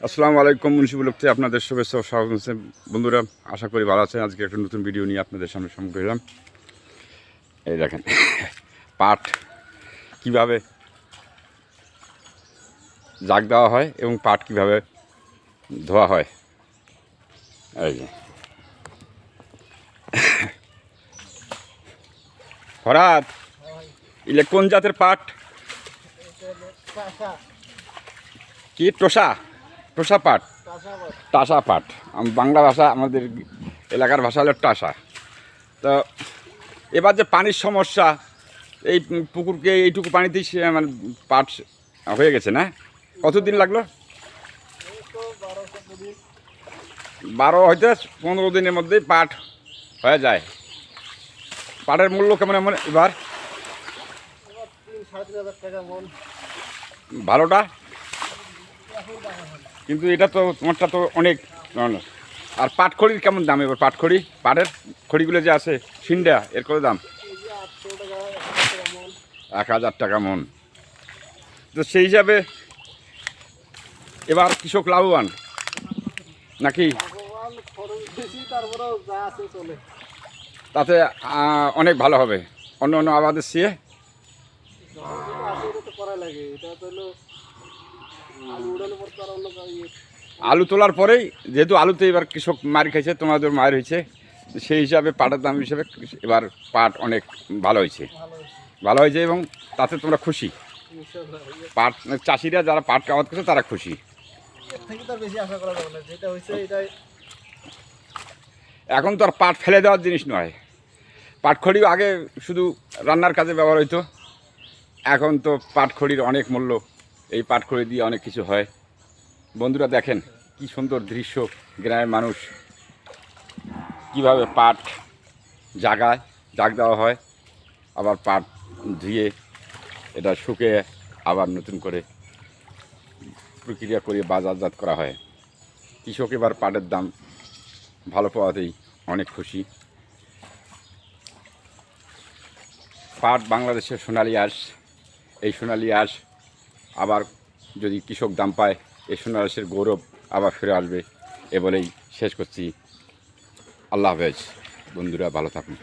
আসসালামু আলাইকুম। মুন্সিবুল হকতে আপনাদের শুভেচ্ছা ও স্বাগত জানাচ্ছি। বন্ধুরা, আশা করি ভালো আছেন। আজকে একটা নতুন ভিডিও নিয়ে আপনাদের সামনে সম্মুখীন হলাম। এই দেখেন পাট কিভাবে জাগ দেওয়া হয় এবং পাট কিভাবে ধোয়া হয়। এই যে ফরাত, ইলে কোন জাতের পাট? কি টোসা? টোসা পাট, টাসা পাট। বাংলা ভাষা, আমাদের এলাকার ভাষা হলো টাসা। তো এবার যে পানির সমস্যা, এই পুকুরকে এইটুকু পানিতেই মানে পাট হয়ে গেছে না? কতদিন লাগলো? 12 হয়তো 15 দিনের মধ্যেই পাট হয়ে যায়। পাটের মূল্য কেমন এমন এবার? 3,500 ভালোটা, কিন্তু এটা তো তোমারটা তো অনেক। আর পাট খড়ির কেমন দাম এবার? পাট খড়ি, পাটের খড়িগুলো যে আছে সিন্ডা, এর কত দাম? 1000 টাকা মন। তো সেই হিসাবে এবার কৃষক লাভবান নাকি? তাতে অনেক ভালো হবে অন্য অন্য আবাদের চেয়ে। আলু তোলার পরেই, যেহেতু আলুতে এবার কৃষক মার খাইছে, তোমাদের মার হয়েছে, সেই হিসাবে পাটের দাম হিসাবে এবার পাট অনেক ভালো হয়েছে, ভালো হয়েছে এবং তাতে তোমরা খুশি? পাট চাষিরা যারা পাট আবাদ করছে তারা খুশি। এখন তো আর পাট ফেলে দেওয়ার জিনিস নয়। পাটখড়িও আগে শুধু রান্নার কাজে ব্যবহার হইতো, এখন তো পাটখড়ির অনেক মূল্য। এই পাটখড়ি দিয়ে অনেক কিছু হয়। বন্ধুরা দেখেন কি সুন্দর দৃশ্য, গ্রামের মানুষ কিভাবে পাট জাগ দেওয়া হয়, আবার পাট ধুয়ে এটা শুকিয়ে আবার নতুন করে প্রক্রিয়া করে বাজারজাত করা হয়। কৃষক এবার পাটের দাম ভালো পাওয়াতেই অনেক খুশি। পাট বাংলাদেশের সোনালী আঁশ। এই সোনালী আঁশ আবার যদি কৃষক দাম পায়, এই সোনালী আঁশের গৌরব আবার ফিরে আসবে। এ বলেই শেষ করছি। আল্লাহ হাফেজ। বন্ধুরা ভালো থাকুন।